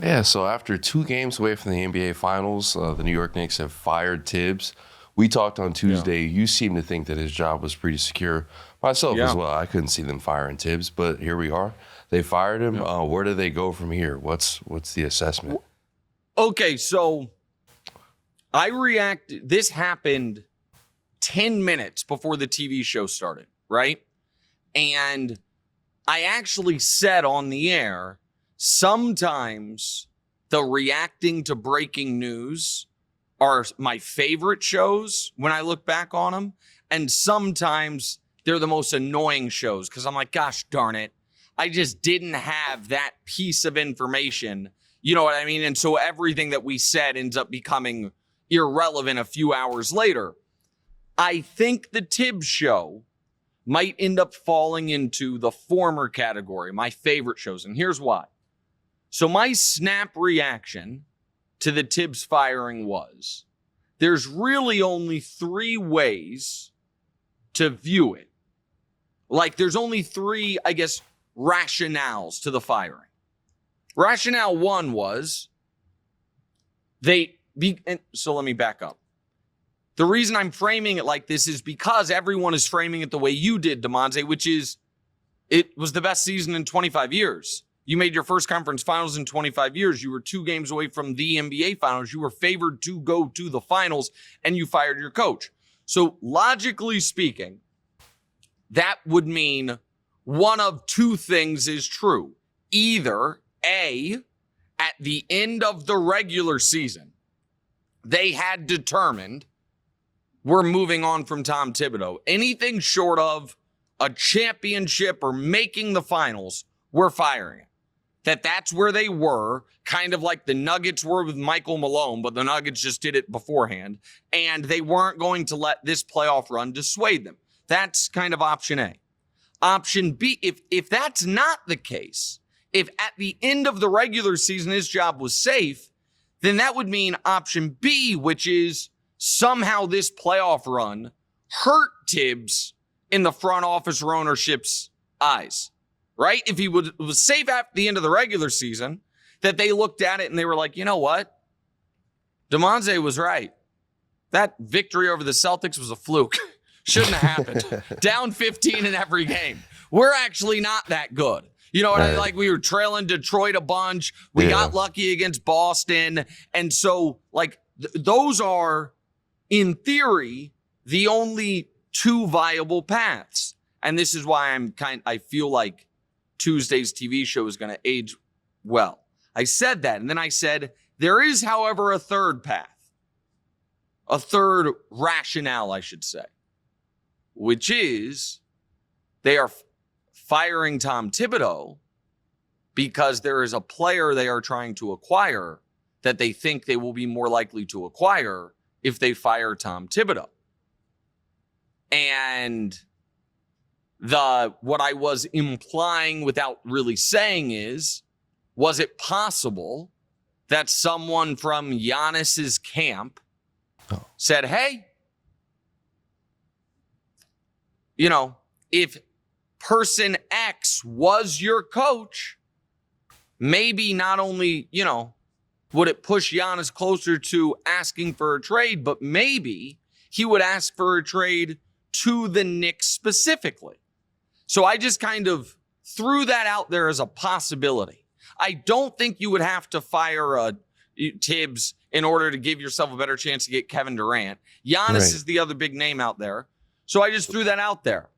Yeah, so after 2 games away from the NBA Finals, the New York Knicks have fired Tibbs. We talked on Yeah. Tuesday. You seemed to think that his job was pretty secure. Myself as Yeah. well. I couldn't see them firing Tibbs, but here we are. They fired him. Yeah. Where do they go from here? What's the assessment? Okay, so this happened 10 minutes before the TV show started, right? And I actually said on the air, sometimes the reacting to breaking news are my favorite shows when I look back on them. And sometimes they're the most annoying shows because I'm like, gosh darn it, I just didn't have that piece of information. You know what I mean? And so everything that we said ends up becoming irrelevant a few hours later. I think the Tibbs show might end up falling into the former category, my favorite shows. And here's why. So my snap reaction to the Tibbs firing was, there's really only 3 ways to view it. Like, there's only 3, I guess, rationales to the firing. Rationale 1 was, so let me back up. The reason I'm framing it like this is because everyone is framing it the way you did, DeMonte, which is it was the best season in 25 years. You made your first conference finals in 25 years. You were 2 games away from the NBA finals. You were favored to go to the finals, and you fired your coach. So logically speaking, that would mean one of 2 things is true. Either A, at the end of the regular season, they had determined we're moving on from Tom Thibodeau. Anything short of a championship or making the finals, we're firing it. That's where they were, kind of like the Nuggets were with Michael Malone, but the Nuggets just did it beforehand, and they weren't going to let this playoff run dissuade them. That's kind of option A. Option B, if that's not the case, if at the end of the regular season his job was safe, then that would mean option B, which is somehow this playoff run hurt Tibbs in the front office or ownership's eyes, right? If he was safe at the end of the regular season, that they looked at it and they were like, you know what? DeMonte was right. That victory over the Celtics was a fluke. Shouldn't have happened. Down 15 in every game. We're actually not that good. You know what I mean? Like, we were trailing Detroit a bunch. We got lucky against Boston. And so, like, those are, in theory, the only 2 viable paths. And this is why I feel like Tuesday's TV show is going to age well. I said that. And then I said, there is, however, a third path. A third rationale, I should say. Which is, they are firing Tom Thibodeau because there is a player they are trying to acquire that they think they will be more likely to acquire if they fire Tom Thibodeau. And what I was implying without really saying is, was it possible that someone from Giannis's camp said, hey, you know, if person X was your coach, maybe not only, you know, would it push Giannis closer to asking for a trade, but maybe he would ask for a trade to the Knicks specifically. So I just kind of threw that out there as a possibility. I don't think you would have to fire Tibbs in order to give yourself a better chance to get Kevin Durant. Giannis is the other big name out there. So I just threw that out there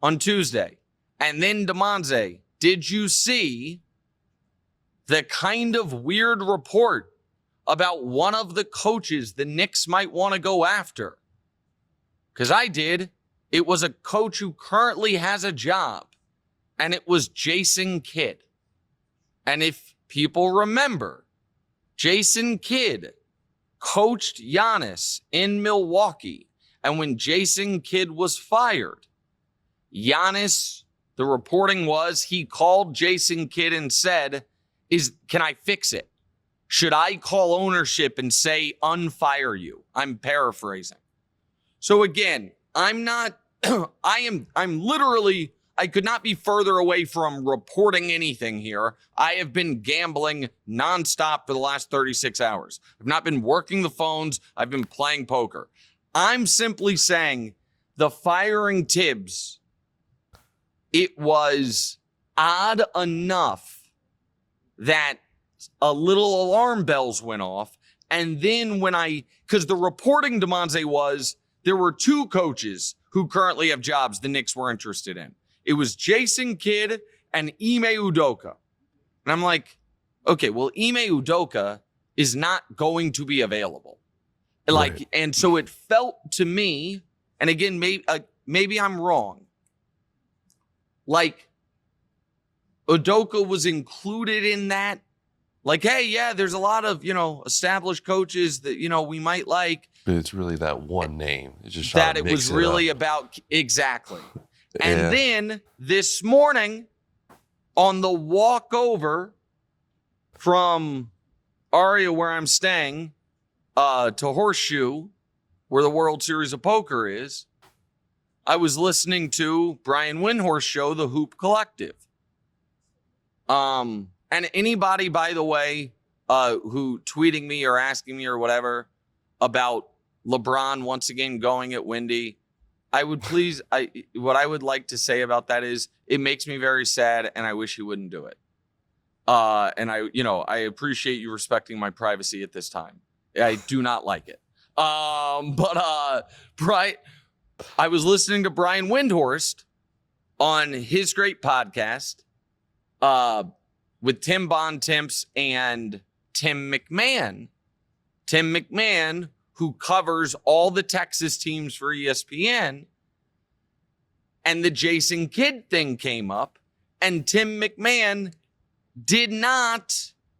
on Tuesday. And then, DeMonte, did you see the kind of weird report about one of the coaches the Knicks might want to go after? Because I did. It was a coach who currently has a job, and it was Jason Kidd. And if people remember, Jason Kidd coached Giannis in Milwaukee. And when Jason Kidd was fired, Giannis, the reporting was, he called Jason Kidd and said, can I fix it? Should I call ownership and say, unfire you? I'm paraphrasing. So again, I'm literally, I could not be further away from reporting anything here. I have been gambling nonstop for the last 36 hours. I've not been working the phones. I've been playing poker. I'm simply saying the firing Tibbs, it was odd enough that a little alarm bells went off. And then because the reporting, DeMonze, was there were two coaches who currently have jobs the Knicks were interested in. It was Jason Kidd and Ime Udoka. And I'm like, okay, well, Ime Udoka is not going to be available. Right. And so it felt to me, and again, maybe I'm wrong, like Udoka was included in that. Like, hey, yeah, there's a lot of, established coaches that, we might like. But it's really that one name. It's just that it was really about. Exactly. And then this morning on the walk over from Aria, where I'm staying, to Horseshoe, where the World Series of Poker is, I was listening to Brian Windhorst's show, The Hoop Collective. And anybody, by the way, who tweeting me or asking me or whatever about LeBron once again going at Windy, what I would like to say about that is it makes me very sad and I wish he wouldn't do it. And I appreciate you respecting my privacy at this time. I do not like it. But I was listening to Brian Windhorst on his great podcast, with Tim Bontemps and Tim McMahon. Tim McMahon, who covers all the Texas teams for ESPN. And the Jason Kidd thing came up. And Tim McMahon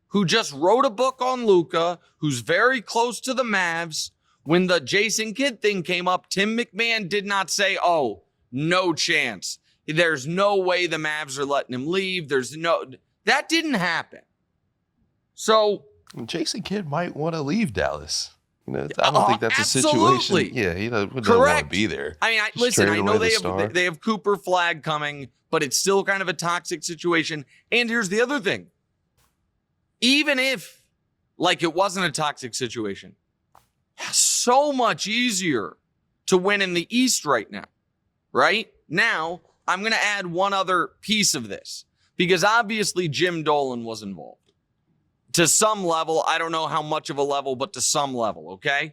who just wrote a book on Luka, who's very close to the Mavs. When the Jason Kidd thing came up, Tim McMahon did not say, oh, no chance. There's no way the Mavs are letting him leave. That didn't happen. So Jason Kidd might want to leave Dallas. I don't think that's absolutely. A situation. Yeah, he doesn't want to be there. I mean, listen, I know they have Cooper Flag coming, but it's still kind of a toxic situation. And here's the other thing. Even if, it wasn't a toxic situation, so much easier to win in the East right now. Right? Now, I'm going to add one other piece of this. Because obviously Jim Dolan was involved. To some level, I don't know how much of a level, but to some level, okay?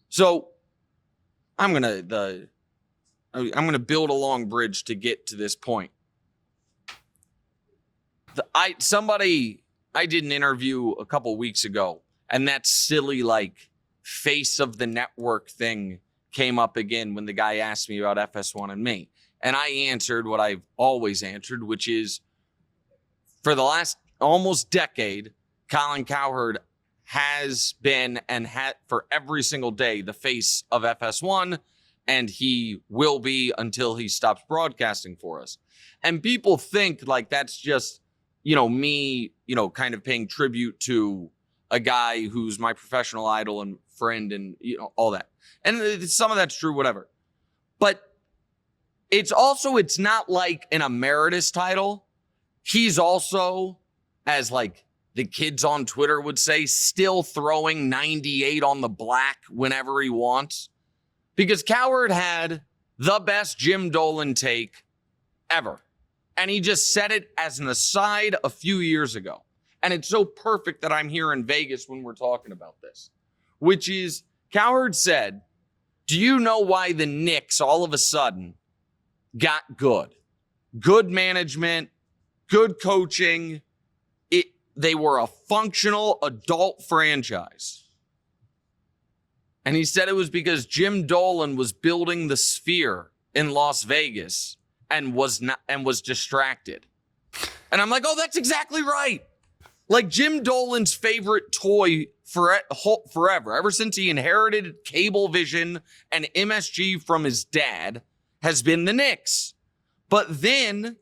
So I'm gonna build a long bridge to get to this point. I did an interview a couple weeks ago, and that silly face of the network thing came up again when the guy asked me about FS1 and me. And I answered what I've always answered, which is for the last almost decade, Colin Cowherd has been and for every single day the face of FS1, and he will be until he stops broadcasting for us. And people think that's just, me, kind of paying tribute to a guy who's my professional idol and friend and, all that. And some of that's true, whatever. But it's not like an emeritus title. He's also, as the kids on Twitter would say, still throwing 98 on the black whenever he wants. Because Cowherd had the best Jim Dolan take ever. And he just said it as an aside a few years ago. And it's so perfect that I'm here in Vegas when we're talking about this. Which is, Cowherd said, do you know why the Knicks all of a sudden got good? Good management, good coaching. They were a functional adult franchise. And he said it was because Jim Dolan was building the Sphere in Las Vegas and was distracted. And I'm like, oh, that's exactly right. Jim Dolan's favorite toy forever, ever since he inherited Cablevision and MSG from his dad, has been the Knicks. But then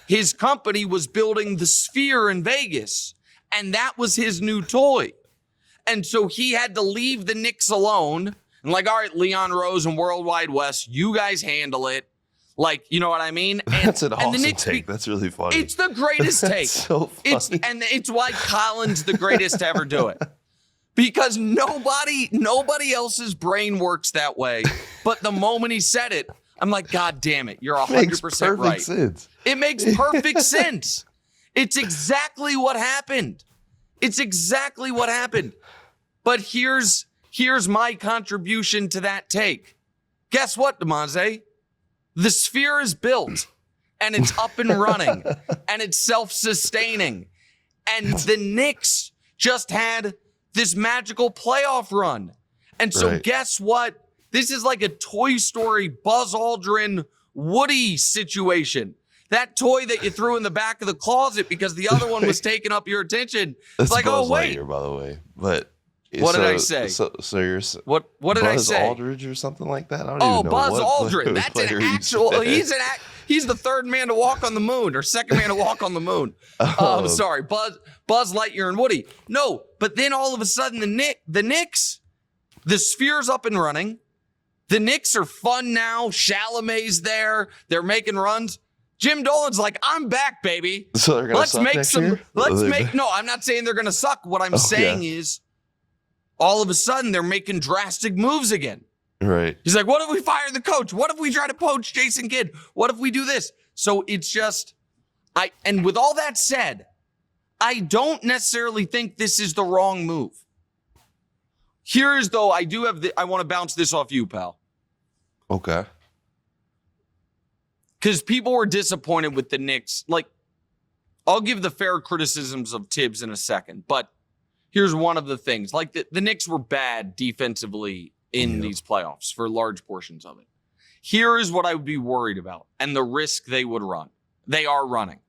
his company was building the Sphere in Vegas, and that was his new toy. And so he had to leave the Knicks alone and all right, Leon Rose and Worldwide West, you guys handle it. Like, you know what I mean? That's an awesome take. That's really funny. It's the greatest take. So funny. It's why Colin's the greatest to ever do it. Because nobody else's brain works that way. But the moment he said it, I'm like, God damn it, you're 100% right. Sense. It makes perfect sense. It's exactly what happened. But here's my contribution to that take. Guess what, DeMonze? The sphere is built, and it's up and running, and it's self-sustaining. And the Knicks just had this magical playoff run. And so guess what? This is like a Toy Story Buzz Aldrin Woody situation. That toy that you threw in the back of the closet because the other one was taking up your attention. It's like, Buzz oh, wait. Lightyear, by the way. But what did I say? So you're what did I say? Buzz Aldridge or something like that? I don't even know. Buzz Aldrin. That's an actual. He's the third man to walk on the moon, or second man to walk on the moon. I'm sorry, Buzz Lightyear and Woody. No, but then all of a sudden the Knicks, the sphere's up and running. The Knicks are fun now. Chalamet's there. They're making runs. Jim Dolan's like, I'm back, baby. So they're gonna suck next year? No, I'm not saying they're gonna suck. What I'm saying is, all of a sudden they're making drastic moves again. Right. He's like, what if we fire the coach? What if we try to poach Jason Kidd? What if we do this? So it's just, and with all that said, I don't necessarily think this is the wrong move. Here's though, I want to bounce this off you, pal. Okay. Because people were disappointed with the Knicks. Like, I'll give the fair criticisms of Tibbs in a second, but here's one of the things. Like, the Knicks were bad defensively in these playoffs for large portions of it. Here is what I would be worried about and the risk they would run. They are running.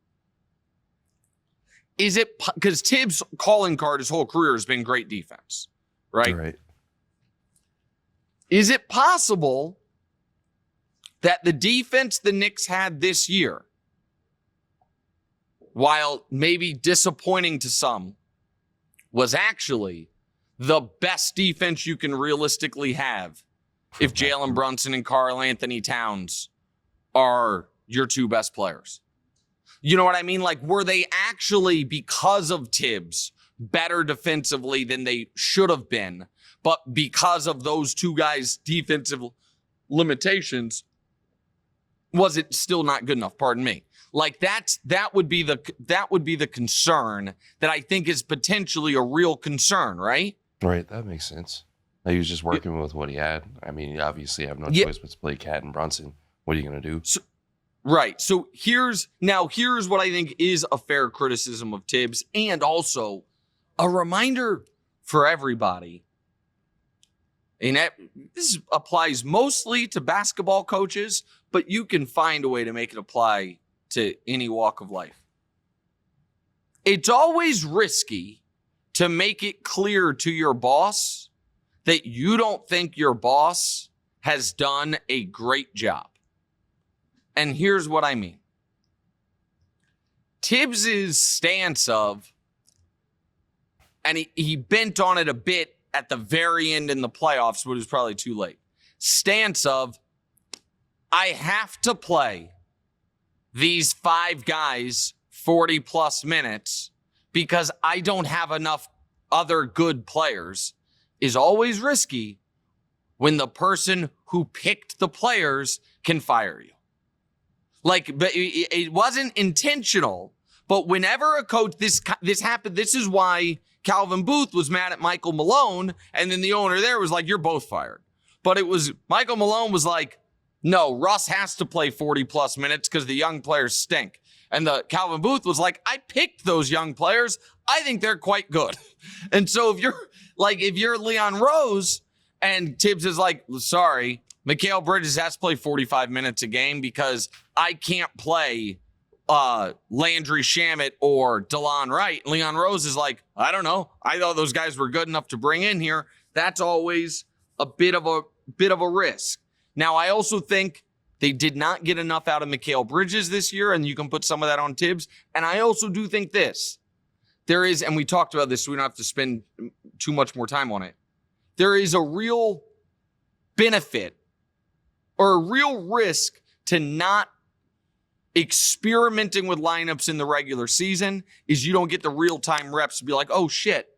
Is it because Tibbs' calling card his whole career has been great defense, right? Right. Is it possible that the defense the Knicks had this year, while maybe disappointing to some, was actually the best defense you can realistically have if Jalen Brunson and karl-Anthony Towns are your two best players? You know what I mean? Like, were they actually, because of Tibbs, better defensively than they should have been, but because of those two guys' defensive limitations, was it still not good enough? Pardon me. Like, that would be the concern that I think is potentially a real concern, right? Right, that makes sense. He was just working with what he had. I mean, you obviously have no choice but to play Cat and Brunson. What are you going to do? Right. So here's what I think is a fair criticism of Tibbs, and also a reminder for everybody. And this applies mostly to basketball coaches, but you can find a way to make it apply to any walk of life. It's always risky to make it clear to your boss that you don't think your boss has done a great job. And here's what I mean. Tibbs' stance of, and he bent on it a bit at the very end in the playoffs, but it was probably too late. Stance of, I have to play these 5 guys 40 plus minutes because I don't have enough other good players, is always risky when the person who picked the players can fire you. Like, but it wasn't intentional, but whenever a coach, this happened, this is why Calvin Booth was mad at Michael Malone, and then the owner there was like, you're both fired. But it was, Michael Malone was like, no, Russ has to play 40 plus minutes because the young players stink. And the Calvin Booth was like, I picked those young players. I think they're quite good. And so if you're Leon Rose and Tibbs is like, sorry, Mikal Bridges has to play 45 minutes a game because I can't play Landry Shamet or DeLon Wright. Leon Rose is like, I don't know. I thought those guys were good enough to bring in here. That's always a bit of a risk. Now, I also think they did not get enough out of Mikal Bridges this year, and you can put some of that on Tibbs. And I also do think this. There is, and we talked about this, so we don't have to spend too much more time on it. There is a real benefit or a real risk to not experimenting with lineups in the regular season is you don't get the real-time reps to be like, oh, shit.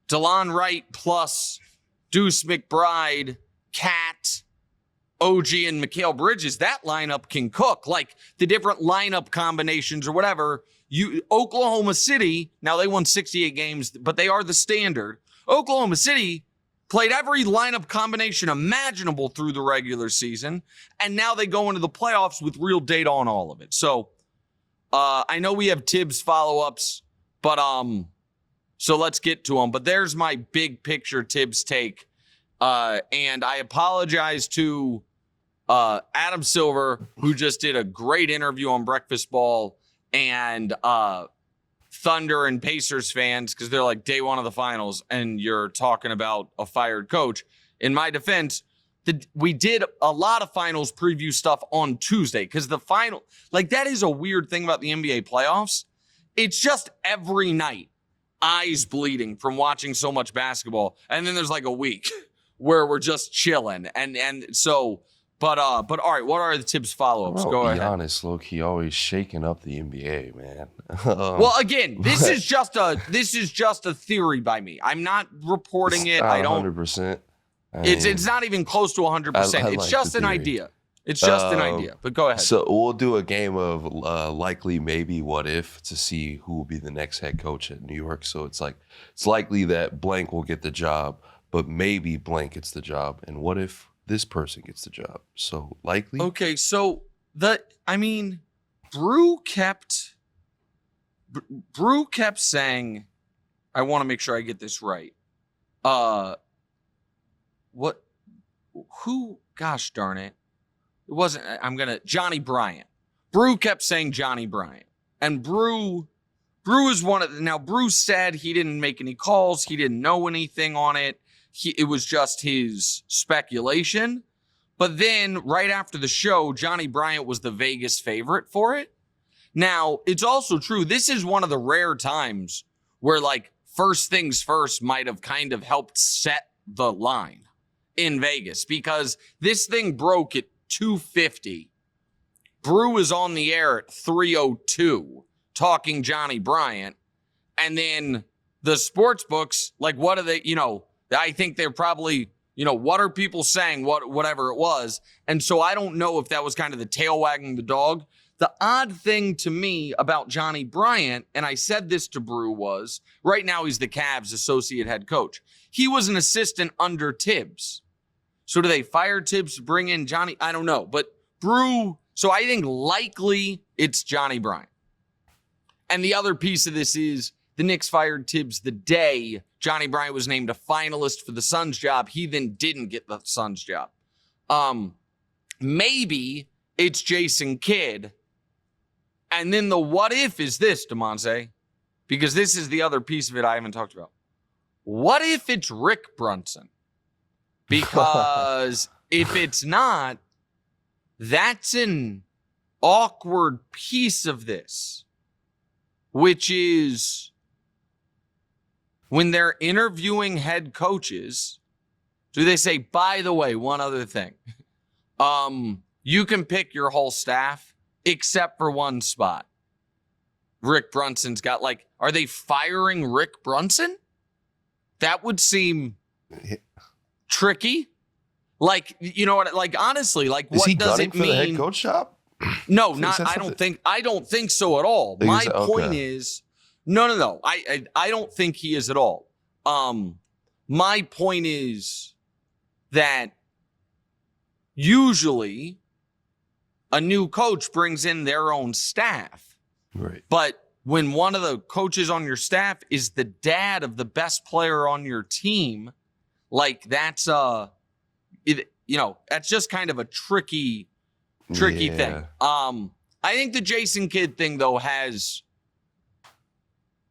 DeLon Wright plus Deuce McBride, Cat, OG, and Mikal Bridges, that lineup can cook. Like the different lineup combinations or whatever. Oklahoma City, now they won 68 games, but they are the standard. Oklahoma City played every lineup combination imaginable through the regular season, and now they go into the playoffs with real data on all of it. So I know we have Tibbs follow-ups, but so let's get to them. But there's my big picture Tibbs take. And I apologize to Adam Silver, who just did a great interview on Breakfast Ball, and Thunder and Pacers fans, because they're like day one of the finals, and you're talking about a fired coach. In my defense, we did a lot of finals preview stuff on Tuesday, because the final, like that is a weird thing about the NBA playoffs. It's just every night. Eyes bleeding from watching so much basketball. And then there's like a week where we're just chilling. And so, but all right, what are the Tibbs follow-ups? Go ahead. Giannis, low-key, always shaking up the NBA, man. Well, again, this is just a theory by me. I'm not reporting it. I don't 100%. It's not even close to 100%. It's just an idea. It's just an idea, but go ahead. So we'll do a game of likely, maybe, what if, to see who will be the next head coach at New York. So it's like, it's likely that blank will get the job, but maybe blank gets the job. And what if this person gets the job? So likely. Okay, so Brew kept saying, I want to make sure I get this right. Gosh darn it. It wasn't, Johnnie Bryant. Brew kept saying Johnnie Bryant. And Brew is Brew said he didn't make any calls. He didn't know anything on it. It was just his speculation. But then right after the show, Johnnie Bryant was the Vegas favorite for it. Now, it's also true. This is one of the rare times where like first things first might have kind of helped set the line in Vegas, because this thing broke at 250. Brew is on the air at 302 talking Johnnie Bryant. And then the sports books, like, what are they, I think they're probably, what are people saying, whatever it was. And so I don't know if that was kind of the tail wagging the dog. The odd thing to me about Johnnie Bryant, and I said this to Brew, was right now he's the Cavs associate head coach. He was an assistant under Tibbs. So do they fire Tibbs to bring in Johnny? I don't know. But Brew, so I think likely it's Johnnie Bryant. And the other piece of this is the Knicks fired Tibbs the day Johnnie Bryant was named a finalist for the Suns job. He then didn't get the Suns job. Maybe it's Jason Kidd. And then the what if is this, DeMonte, because this is the other piece of it I haven't talked about. What if it's Rick Brunson? Because if it's not, that's an awkward piece of this, which is when they're interviewing head coaches, do they say, by the way, one other thing, you can pick your whole staff except for one spot. Rick Brunson's got are they firing Rick Brunson? That would seem tricky. Honestly, what does it mean? For the head coach job? No, I don't think so at all. My point is, no. I don't think he is at all. My point is that usually a new coach brings in their own staff. Right. But when one of the coaches on your staff is the dad of the best player on your team, that's that's just kind of a tricky thing. I think the Jason Kidd thing though I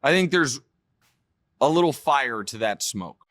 think there's a little fire to that smoke.